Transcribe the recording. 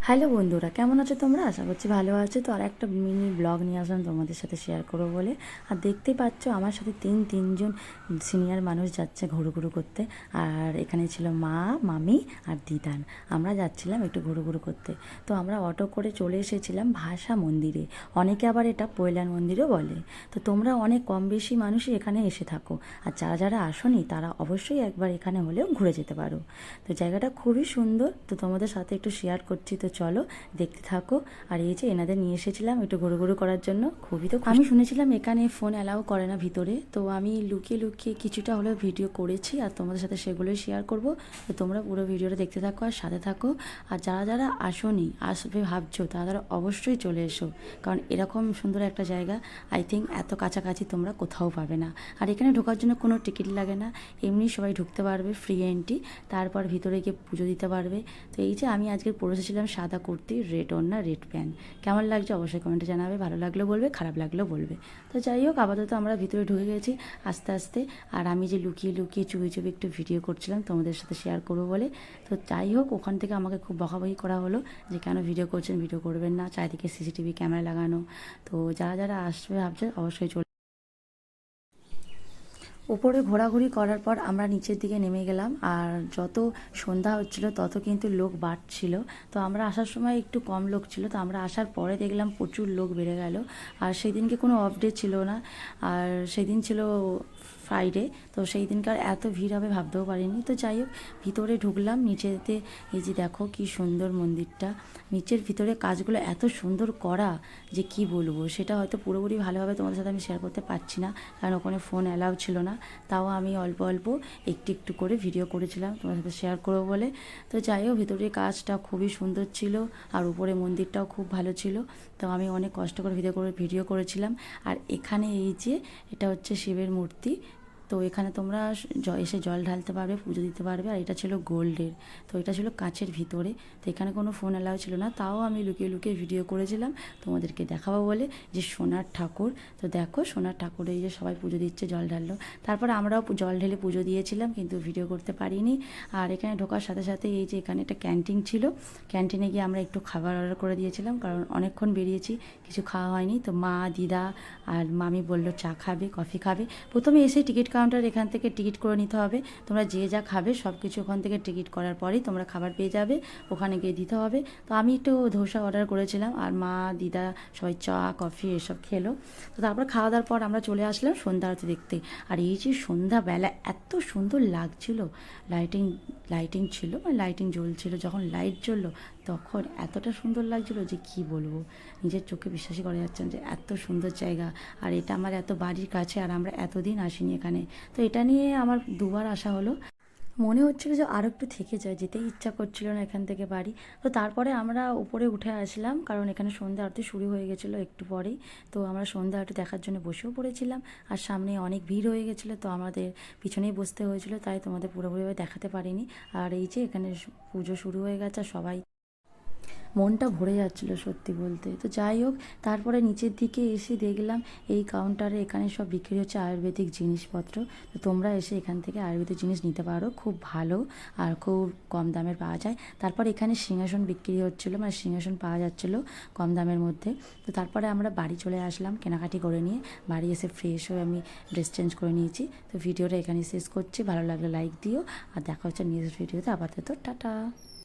Hello বন্ধুরা, কেমন আছো তোমরা? আশা করছি ভালো আছো। তো আর একটা মিনি ব্লগ নিয়ে আসলাম তোমাদের সাথে শেয়ার করবো বলে। আর দেখতেই পাচ্ছ আমার সাথে তিনজন সিনিয়র মানুষ যাচ্ছে ঘুরু করতে। আর এখানে ছিল মা, মামি আর দিদান। আমরা যাচ্ছিলাম একটু ঘুরু করতে। তো আমরা অটো করে চলে এসেছিলাম ভাষা মন্দিরে। অনেকে আবার এটা পৈলান মন্দিরও বলে। তো তোমরা অনেক কম বেশি মানুষই এখানে এসে থাকো। আর যারা যারা আসোনি তারা অবশ্যই একবার এখানে হলেও ঘুরে যেতে পারো। তো জায়গাটা খুবই সুন্দর। তো তোমাদের সাথে একটু শেয়ার করছি, তো চলো দেখতে থাকো। আর এই যে এনাদের নিয়ে এসেছিলাম একটু ঘুরু করার জন্য। খুবই তো আমি শুনেছিলাম এখানে ফোন অ্যালাউ করে না ভিতরে, তো আমি লুকিয়ে কিছুটা হলেও ভিডিও করেছি আর তোমাদের সাথে সেগুলোই শেয়ার করব। তো তোমরা পুরো ভিডিওটা দেখতে থাকো আর সাথে থাকো। আর যারা যারা আসোনি, আসবে ভাবছো, তারা অবশ্যই চলে এসো। কারণ এরকম সুন্দর একটা জায়গা আই থিঙ্ক এত কাছাকাছি তোমরা কোথাও পাবে না। আর এখানে ঢোকার জন্য কোনো টিকিট লাগে না, এমনি সবাই ঢুকতে পারবে, ফ্রি এন্ট্রি। তারপর ভিতরে গিয়ে পুজো দিতে পারবে। তো এই যে আমি আজকে পরে এসেছিলাম সাদা কুর্তি, রেড ওড়না, রেড প্যান্ট। কেমন লাগছে অবশ্যই কমেন্টে জানাবে। ভালো লাগলেও বলবে, খারাপ লাগলেও বলবে। তো যাই হোক, আপাতত আমরা ভিতরে ঢুকে গেছি আস্তে আস্তে। আর আমি যে লুকিয়ে চুপি একটু ভিডিও করছিলাম তোমাদের সাথে শেয়ার করবো বলে। তো যাই হোক, ওখান থেকে আমাকে খুব বকাবকি করা হলো যে কেন ভিডিও করছেন, ভিডিও করবেন না, চারিদিকে সিসিটিভি ক্যামেরা লাগানো। তো যারা যারা আসবে ভাবছে অবশ্যই চলে। উপরে ঘোরাঘুরি করার পর আমরা নিচের দিকে নেমে গেলাম। আর যত সন্ধ্যা হচ্ছিল তত কিন্তু লোক বাড়ছিল। তো আমরা আসার সময় একটু কম লোক ছিল, তো আমরা আসার পরে দেখলাম প্রচুর লোক বেড়ে গেল। আর সেই দিনকে কোনো অফ ডে ছিল না, আর সেদিন ছিল ফ্রাইডে। তো সেই দিনকার এত ভিড় হবে ভাবতেও পারিনি। তো যাই হোক, ভিতরে ঢুকলাম নিচেতে। এই যে দেখো কি সুন্দর মন্দিরটা। নিচের ভিতরে কাজগুলো এত সুন্দর করা যে কি বলবো, সেটা হয়তো পুরোপুরি ভালোভাবে তোমাদের সাথে আমি শেয়ার করতে পারছি না, কারণ ওখানে ফোন অ্যালাউ ছিল না। তাও আমি অল্প অল্প একটু করে ভিডিও করেছিলাম তোমার সাথে শেয়ার করবো বলে। তো যাই হোক, ভিতরের কাজটা খুবই সুন্দর ছিল আর উপরে মন্দিরটাও খুব ভালো ছিল। তো আমি অনেক কষ্ট করে ভিডিও করেছিলাম। আর এখানে এই যে এটা হচ্ছে শিবের মূর্তি। তো এখানে তোমরা এসে জল ঢালতে পারবে, পুজো দিতে পারবে। আর এটা ছিল গোল্ডের, তো এটা ছিল কাঁচের ভিতরে। তো এখানে কোনো ফোন অ্যালাউ ছিল না, তাও আমি লুকিয়ে ভিডিও করেছিলাম তোমাদেরকে দেখাবো বলে যে সোনার ঠাকুর। তো দেখো সোনার ঠাকুরে এই যে সবাই পুজো দিচ্ছে, জল ঢাললো। তারপর আমরাও জল ঢেলে পুজো দিয়েছিলাম, কিন্তু ভিডিও করতে পারিনি। আর এখানে ঢোকার সাথে সাথে এই যে এখানে একটা ক্যান্টিন ছিল, ক্যান্টিনে গিয়ে আমরা একটু খাবার অর্ডার করে দিয়েছিলাম, কারণ অনেকক্ষণ বেরিয়েছি, কিছু খাওয়া হয়নি। তো মা, দিদা আর মামি বললো চা খাবে, কফি খাবে। প্রথমে এসে টিকিট কাউন্টার এখান থেকে টিকিট করে নিতে হবে। তোমরা যে যা খাবে সব কিছু ওখান থেকে টিকিট করার পরেই তোমরা খাবার পেয়ে যাবে, ওখানে গিয়ে দিতে হবে। তো আমি একটু ধোসা অর্ডার করেছিলাম, আর মা, দিদা সবাই চা, কফি এসব খেলো। তো তারপর খাওয়া দাওয়ার পর আমরা চলে আসলাম সন্ধ্যা আরতি দেখতে। আর এই যে সন্ধ্যাবেলা এত সুন্দর লাগছিল, লাইটিং লাইটিং ছিল, মানে লাইটিং জ্বলছিল, যখন লাইট জ্বললো তখন এতটা সুন্দর লাগছিলো যে কি বলবো। নিজের চোখে বিশ্বাসই করা যাচ্ছে না যে এত সুন্দর জায়গা। আর এটা আমার এত বাড়ির কাছে, আর আমরা এতদিন আসিনি এখানে। তো এটা নিয়ে আমার দুবার আসা হলো। মনে হচ্ছিল যে আরও একটু থেকে যায়, যেতেই ইচ্ছা করছিল না এখান থেকে বাড়ি। তো তারপরে আমরা উপরে উঠে আসলাম, কারণ এখানে সন্ধ্যা আরতি শুরু হয়ে গেছিলো একটু পরেই। তো আমরা সন্ধ্যা আরতি দেখার জন্য বসেও পড়েছিলাম। আর সামনে অনেক ভিড় হয়ে গেছিলো, তো আমাদের পিছনেই বসতে হয়েছিল, তাই তোমাদের পুরোপুরিভাবে দেখাতে পারিনি। আর এই যে এখানে পুজো শুরু হয়ে গেছে, আর সবাই মনটা ভরে যাচ্ছিলো সত্যি বলতে। তো যাই হোক, তারপরে নিচের দিকে এসে দেখলাম এই কাউন্টারে এখানে সব বিক্রি হচ্ছে আয়ুর্বেদিক জিনিসপত্র। তো তোমরা এসে এখান থেকে আয়ুর্বেদিক জিনিস নিতে পারো, খুব ভালো আর খুব কম দামের পাওয়া যায়। তারপর এখানে সিংহাসন বিক্রি হচ্ছিলো, মানে সিংহাসন পাওয়া যাচ্ছিলো কম দামের মধ্যে। তো তারপরে আমরা বাড়ি চলে আসলাম কেনাকাটি করে নিয়ে। বাড়ি এসে ফ্রেশ হয়ে আমি ড্রেস চেঞ্জ করে নিয়েছি। তো ভিডিওটা এখানে শেষ করছি, ভালো লাগলে লাইক দিও, আর দেখা হচ্ছে নেক্সট ভিডিওতে। আপাতত টাটা।